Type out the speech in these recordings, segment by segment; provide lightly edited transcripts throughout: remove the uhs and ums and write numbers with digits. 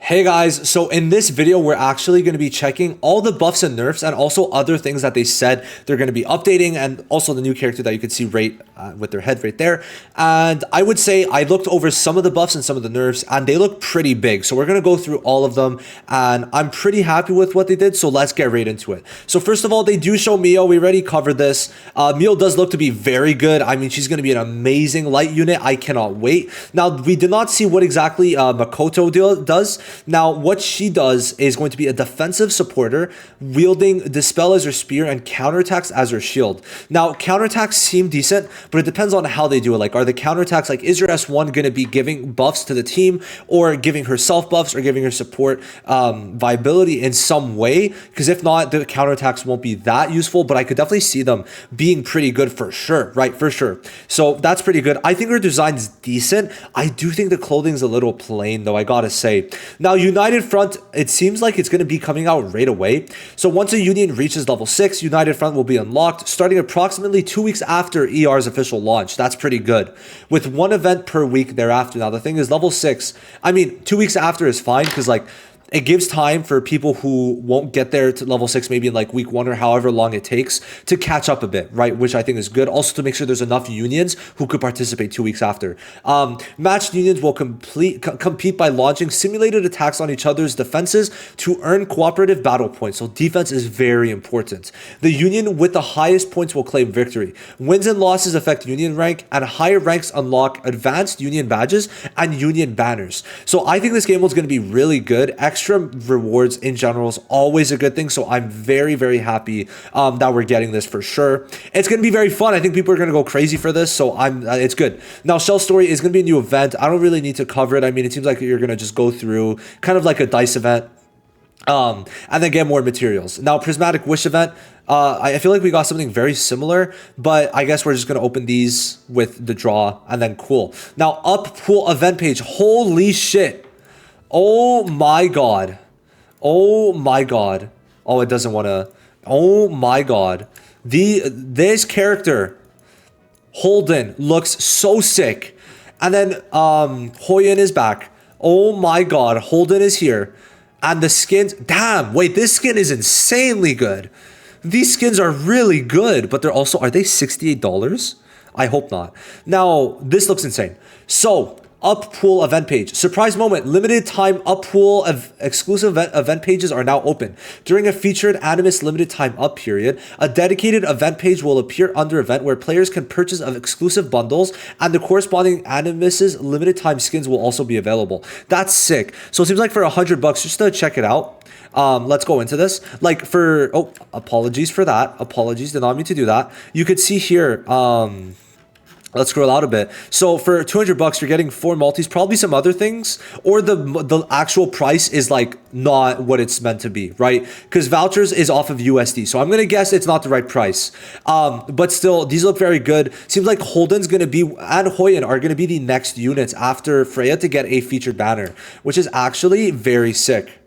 Hey guys, so in this video, we're actually going to be checking all the buffs and nerfs and also other things that they said they're going to be updating, and also the new character that you can see right with their head right there. And I would say I looked over some of the buffs and some of the nerfs, and they look pretty big. So we're going to go through all of them, and I'm pretty happy with what they did. So let's get right into it. So first of all, they do show Mio. We already covered this. Mio does look to be very good. I mean, she's going to be an amazing light unit. I cannot wait. Now, we did not see what exactly Makoto does. Now, what she does is going to be a defensive supporter, wielding Dispel as her spear and counterattacks as her shield. Now, counterattacks seem decent, but it depends on how they do it. Like, are the counterattacks, like, is your S1 going to be giving buffs to the team, or giving herself buffs, or giving her support viability in some way? Because if not, the counterattacks won't be that useful, but I could definitely see them being pretty good for sure, right? For sure. So that's pretty good. I think her design's decent. I do think the clothing's a little plain, though, I gotta say. Now, United Front, it seems like it's going to be coming out right away. So once a Union reaches level 6, United Front will be unlocked, starting approximately 2 weeks after ER's official launch. That's pretty good, with one event per week thereafter. Now, the thing is, level 6, I mean, 2 weeks after is fine, because, like, it gives time for people who won't get there to level 6 maybe in like week 1 or however long it takes to catch up a bit, right? Which I think is good. Also to make sure there's enough unions who could participate 2 weeks after. Matched unions will compete by launching simulated attacks on each other's defenses to earn cooperative battle points. So defense is very important. The union with the highest points will claim victory. Wins and losses affect union rank, and higher ranks unlock advanced union badges and union banners. So I think this game was going to be really good. Extra rewards in general is always a good thing, so I'm very, very happy that we're getting this for sure. It's going to be very fun. I think people are going to go crazy for this, so it's good. Now, Shell Story is going to be a new event. I don't really need to cover it. I mean, it seems like you're going to just go through kind of like a dice event, and then get more materials. Now, Prismatic Wish event, I feel like we got something very similar, but I guess we're just going to open these with the draw, and then cool. Now, up pool event page. Holy shit. Oh my god. Oh my god. Oh, it doesn't want to. Oh my god. This character, Holden, looks so sick. And then Hoyen is back. Oh my god. Holden is here. And the skins. Damn. Wait, this skin is insanely good. These skins are really good, but they're also. Are they $68? I hope not. Now, this looks insane. So, up pool event page. Surprise moment. Limited time up pool of exclusive event pages are now open. During a featured Animus limited time up period, a dedicated event page will appear under event where players can purchase of exclusive bundles, and the corresponding Animus's limited time skins will also be available. That's sick. So it seems like for $100 just to check it out. Let's go into this. Like for, oh, apologies for that. Apologies, did not mean to do that. You could see here, let's scroll out a bit. So for $200, you're getting 4 multis, probably some other things, or the actual price is like not what it's meant to be, right? Because vouchers is off of USD. So I'm going to guess it's not the right price. But still, these look very good. Seems like Holden's going to be, and Hoyen are going to be the next units after Freya to get a featured banner, which is actually very sick.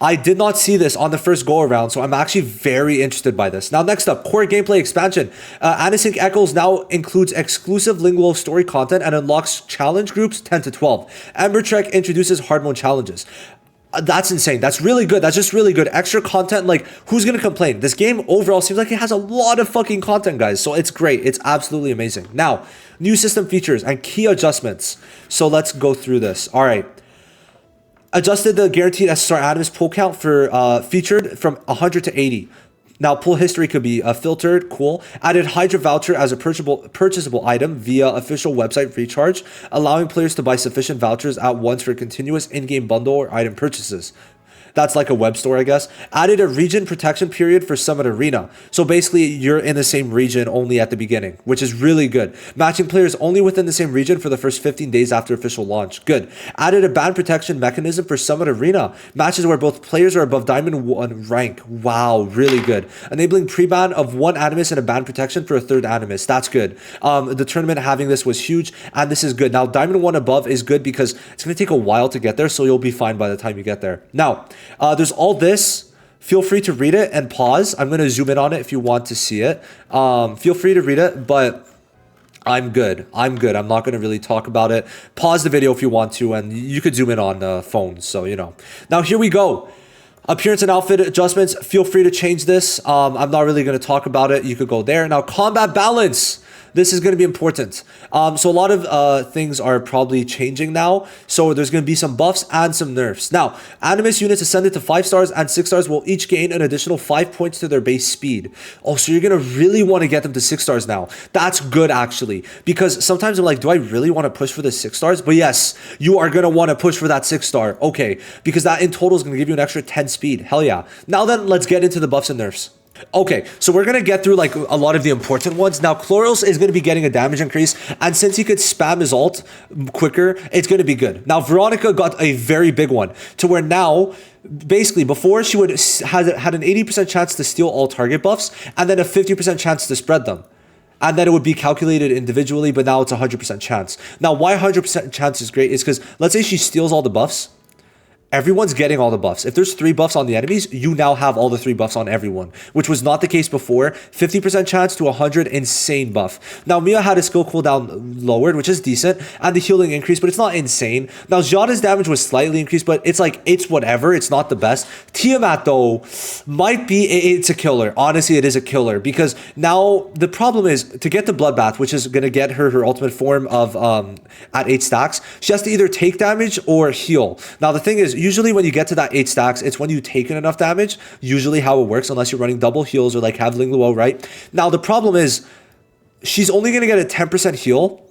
I did not see this on the first go around, so I'm actually very interested by this. Now, next up, core gameplay expansion. Anisync Echoes now includes exclusive lingual story content and unlocks challenge groups 10 to 12. Ember Trek introduces hard mode challenges. That's insane. That's really good. That's just really good. Extra content, like, who's going to complain? This game overall seems like it has a lot of fucking content, guys. So it's great. It's absolutely amazing. Now, new system features and key adjustments. So let's go through this. All right. Adjusted the guaranteed SSR Animus pull count for featured from 100 to 80. Now, pull history could be filtered. Cool. Added Hydra voucher as a purchasable item via official website recharge, allowing players to buy sufficient vouchers at once for continuous in-game bundle or item purchases. That's like a web store, I guess. Added a region protection period for Summit Arena. So basically, you're in the same region only at the beginning, which is really good. Matching players only within the same region for the first 15 days after official launch. Good. Added a ban protection mechanism for Summit Arena. Matches where both players are above Diamond 1 rank. Wow, really good. Enabling pre-ban of 1 Animus and a ban protection for a 3rd Animus. That's good. The tournament having this was huge, and this is good. Now, Diamond 1 above is good because it's going to take a while to get there, so you'll be fine by the time you get there. Now, there's all this. Feel free to read it and pause. I'm going to zoom in on it if you want to see it. Feel free to read it, but I'm good. I'm good. I'm not going to really talk about it. Pause the video if you want to, and you could zoom in on the phones. So, you know. Now, here we go. Appearance and outfit adjustments. Feel free to change this. I'm not really going to talk about it. You could go there. Now, combat balance. This is going to be important. So a lot of things are probably changing now. So there's going to be some buffs and some nerfs. Now, Animus units ascended to 5 stars and 6 stars will each gain an additional 5 points to their base speed. Oh, so you're going to really want to get them to 6 stars now. That's good, actually. Because sometimes I'm like, do I really want to push for the 6 stars? But yes, you are going to want to push for that 6 star. Okay, because that in total is going to give you an extra 10 speed. Hell yeah. Now then, let's get into the buffs and nerfs. Okay, so we're going to get through like a lot of the important ones. Now, Chloros is going to be getting a damage increase, and since he could spam his ult quicker, it's going to be good. Now, Veronica got a very big one, to where now, basically, before she would had an 80% chance to steal all target buffs, and then a 50% chance to spread them. And then it would be calculated individually, but now it's a 100% chance. Now, why 100% chance is great is because, let's say she steals all the buffs, everyone's getting all the buffs. If there's 3 buffs on the enemies, you now have all the 3 buffs on everyone, which was not the case before. 50% chance to 100, insane buff. Now, Mia had a skill cooldown lowered, which is decent, and the healing increased, but it's not insane. Now, Jada's damage was slightly increased, but it's like, it's whatever. It's not the best. Tiamat, though, might be, it's a killer. Honestly, it is a killer, because now the problem is, to get the Bloodbath, which is going to get her ultimate form of, at 8 stacks, she has to either take damage or heal. Now, the thing is, usually when you get to that 8 stacks, it's when you've taken enough damage, usually how it works, unless you're running double heals or like have Ling Luo, right? Now, the problem is she's only going to get a 10% heal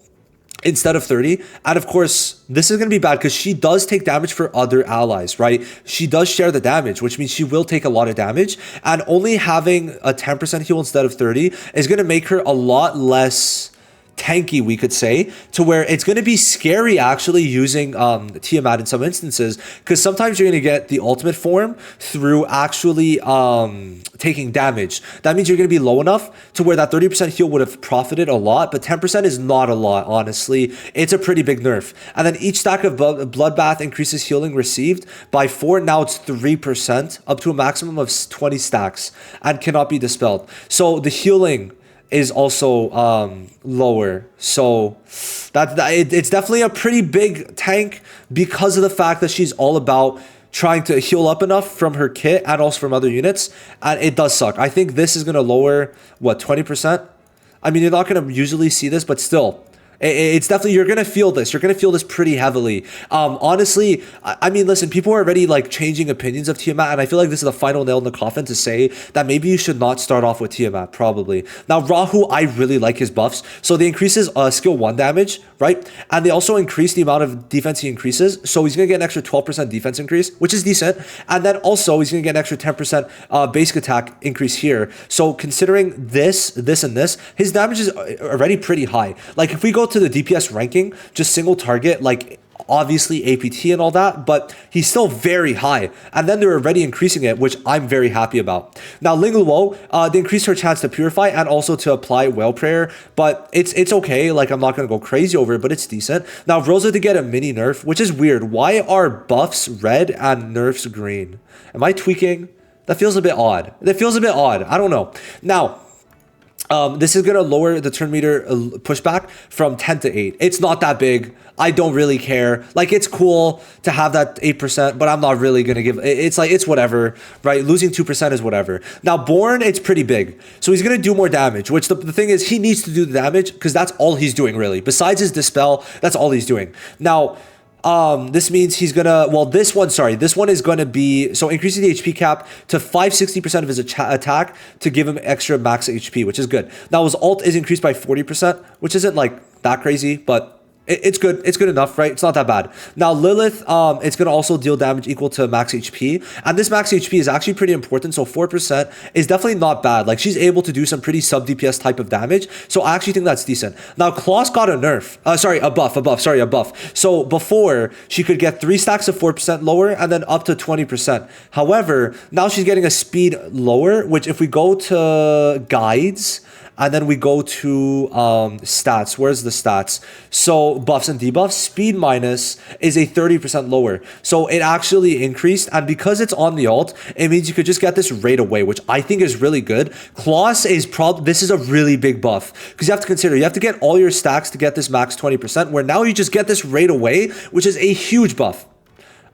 instead of 30. And of course, this is going to be bad because she does take damage for other allies, right? She does share the damage, which means she will take a lot of damage. And only having a 10% heal instead of 30 is going to make her a lot less tanky, we could say, to where it's going to be scary actually using Tiamat in some instances, because sometimes you're going to get the ultimate form through actually taking damage. That means you're going to be low enough to where that 30% heal would have profited a lot, but 10% is not a lot, honestly. It's a pretty big nerf. And then each stack of Bloodbath increases healing received by 4. Now it's 3%, up to a maximum of 20 stacks, and cannot be dispelled. So the healing is also lower, so it's definitely a pretty big tank because of the fact that she's all about trying to heal up enough from her kit and also from other units, and it does suck. I think this is going to lower, what, 20%? I mean, you're not going to usually see this, but still, it's definitely, you're going to feel this. You're going to feel this pretty heavily. Honestly, I mean, listen, people are already like changing opinions of Tiamat, and I feel like this is the final nail in the coffin to say that maybe you should not start off with Tiamat, probably. Now, Rahu, I really like his buffs. So they increases skill 1 damage, right? And they also increase the amount of defense he increases. So he's going to get an extra 12% defense increase, which is decent. And then also he's going to get an extra 10% basic attack increase here. So considering this, and this, his damage is already pretty high. Like if we go to the DPS ranking, just single target, like obviously APT and all that, but he's still very high. And then they're already increasing it, which I'm very happy about. Now, Ling Luo, they increased her chance to purify and also to apply Whale Prayer, but it's okay. Like, I'm not going to go crazy over it, but it's decent. Now, Rosa to get a mini nerf, which is weird. Why are buffs red and nerfs green? Am I tweaking? That feels a bit odd. That feels a bit odd. I don't know. Now, this is going to lower the turn meter pushback from 10 to 8. It's not that big. I don't really care. Like, it's cool to have that 8%, but I'm not really going to give... It's like, it's whatever, right? Losing 2% is whatever. Now, Born, it's pretty big. So he's going to do more damage, which the thing is, he needs to do the damage because that's all he's doing, really. Besides his Dispel, that's all he's doing. Now... this means he's gonna, well, this one is gonna be, so increasing the HP cap to 560% of his attack to give him extra max HP, which is good. Now his ult is increased by 40%, which isn't like that crazy, but it's good. It's good enough, right? It's not that bad. Now Lilith, it's going to also deal damage equal to max HP. And this max HP is actually pretty important. So 4% is definitely not bad. Like, she's able to do some pretty sub DPS type of damage. So I actually think that's decent. Now Kloss got a nerf. A buff. So before, she could get 3 stacks of 4% lower and then up to 20%. However, now she's getting a speed lower, which if we go to guides and then we go to stats. Where's the stats? So buffs and debuffs, speed minus is a 30% lower. So it actually increased, and because it's on the alt, it means you could just get this right away, which I think is really good. Kloss is this is a really big buff, because you have to consider, you have to get all your stacks to get this max 20%, where now you just get this right away, which is a huge buff.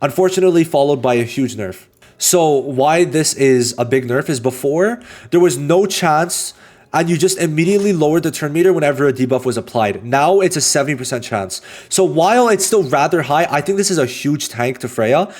Unfortunately, followed by a huge nerf. So why this is a big nerf is before, there was no chance, and you just immediately lowered the turn meter whenever a debuff was applied. Now it's a 70% chance. So while it's still rather high, I think this is a huge tank to Freya.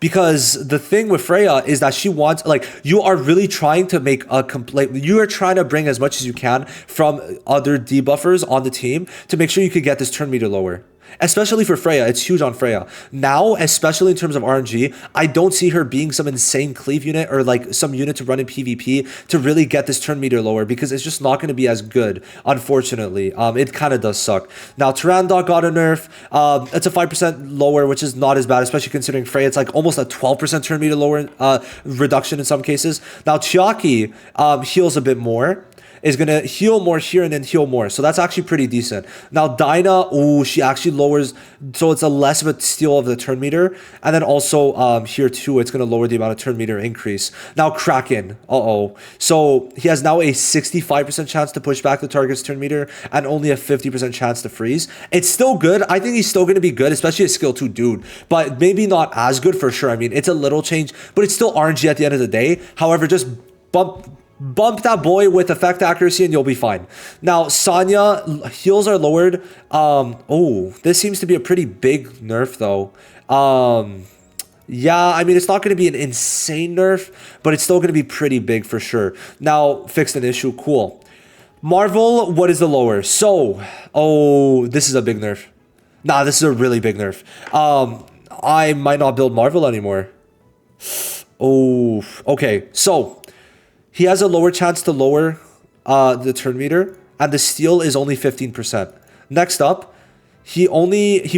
Because the thing with Freya is that she wants, like, you are really trying to make a complete, you are trying to bring as much as you can from other debuffers on the team to make sure you could get this turn meter lower. Especially for Freya, it's huge on Freya. Now, especially in terms of RNG, I don't see her being some insane cleave unit or like some unit to run in PvP to really get this turn meter lower, because it's just not going to be as good, unfortunately. It kind of does suck. Now, Tyrannodot got a nerf. It's a 5% lower, which is not as bad, especially considering Freya. It's like almost a 12% turn meter lower reduction in some cases. Now, Chiaki heals a bit more. Is going to heal more here and then heal more. So that's actually pretty decent. Now, Dinah, oh, she actually lowers, so it's a less of a steal of the turn meter. And then also here too, it's going to lower the amount of turn meter increase. Now, Kraken, so he has now a 65% chance to push back the target's turn meter and only a 50% chance to freeze. It's still good. I think he's still going to be good, especially a skill 2 dude, but maybe not as good for sure. I mean, it's a little change, but it's still RNG at the end of the day. However, just bump that boy with effect accuracy and you'll be fine. Now, Sanya, heals are lowered. This seems to be a pretty big nerf though. Yeah, I mean, it's not going to be an insane nerf, but it's still going to be pretty big for sure. Now, fixed an issue, cool. Marvel, what is the lower? So, this is a big nerf. Nah, this is a really big nerf. I might not build Marvel anymore. Okay, so he has a lower chance to lower the turn meter, and the steal is only 15%. Next up, he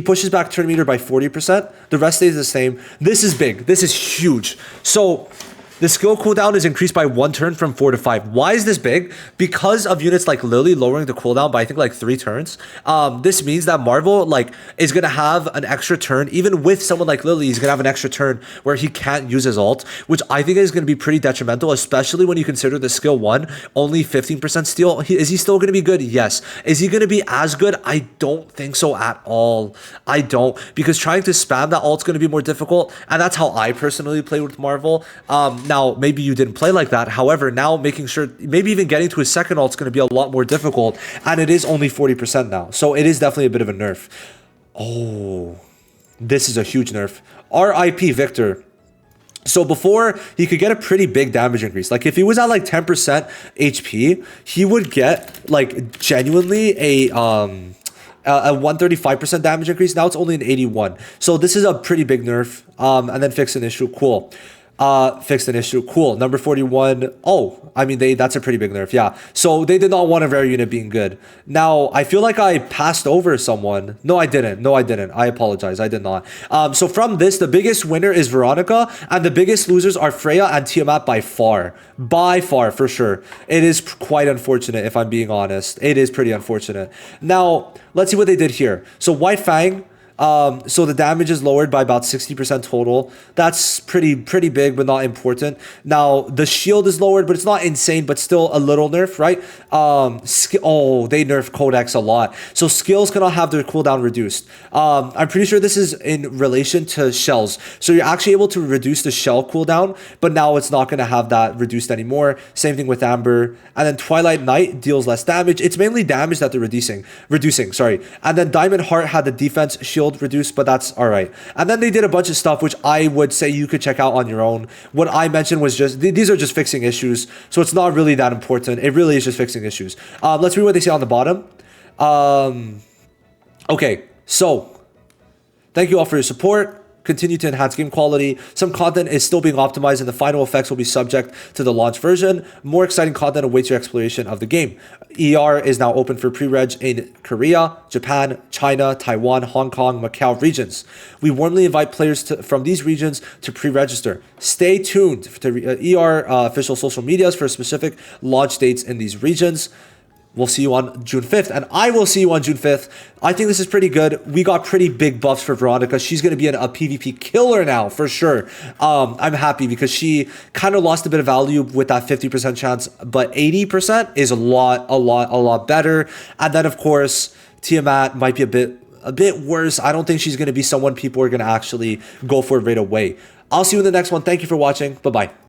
pushes back turn meter by 40%. The rest stays the same. This is big. This is huge. So the skill cooldown is increased by 1 turn from 4 to 5. Why is this big? Because of units like Lily lowering the cooldown by I think like 3 turns. This means that Marvel is gonna have an extra turn. Even with someone like Lily, he's gonna have an extra turn where he can't use his ult, which I think is gonna be pretty detrimental, especially when you consider the skill 1 only 15% steal. Is he still gonna be good? Yes. Is he gonna be as good? I don't think so at all. I don't, because trying to spam that ult's gonna be more difficult, and that's how I personally play with Marvel. Now, maybe you didn't play like that. However, now making sure, maybe even getting to his second ult is going to be a lot more difficult. And it is only 40% now. So it is definitely a bit of a nerf. This is a huge nerf. RIP Victor. So before, he could get a pretty big damage increase. Like if he was at like 10% HP, he would get like genuinely a 135% damage increase. Now it's only an 81. So this is a pretty big nerf. And then fix an issue. Cool. Fixed an issue. Cool. Number 41. I mean, that's a pretty big nerf. Yeah. So they did not want a rare unit being good. Now, I feel like I passed over someone. No, I didn't. I apologize. I did not. So from this, the biggest winner is Veronica, and the biggest losers are Freya and Tiamat by far. By far, for sure. It is quite unfortunate, if I'm being honest. It is pretty unfortunate. Now, let's see what they did here. So White Fang, so the damage is lowered by about 60% total. That's pretty big, but not important. Now the shield is lowered, but it's not insane, but still a little nerf, right? They nerf Codex a lot, so skills cannot have their cooldown reduced. I'm pretty sure this is in relation to shells, so you're actually able to reduce the shell cooldown, but now it's not going to have that reduced anymore. Same thing with Amber. And then Twilight Knight deals less damage. It's mainly damage that they're reducing, sorry. And then Diamond Heart had the defense shield reduced, but that's all right. And then they did a bunch of stuff which I would say you could check out on your own. What I mentioned was just these are just fixing issues, so it's not really that important. It really is just fixing issues. Let's read what they say on the bottom. Okay, so thank you all for your support. continue to enhance game quality. Some content is still being optimized and the final effects will be subject to the launch version. More exciting content awaits your exploration of the game. ER is now open for pre-reg in Korea, Japan, China, Taiwan, Hong Kong, Macau regions. We warmly invite players from these regions to pre-register. Stay tuned to ER official social medias for specific launch dates in these regions. We'll see you on June 5th, and I will see you on June 5th. I think this is pretty good. We got pretty big buffs for Veronica. She's going to be a PvP killer now, for sure. I'm happy because she kind of lost a bit of value with that 50% chance, but 80% is a lot better. And then, of course, Tiamat might be a bit worse. I don't think she's going to be someone people are going to actually go for right away. I'll see you in the next one. Thank you for watching. Bye-bye.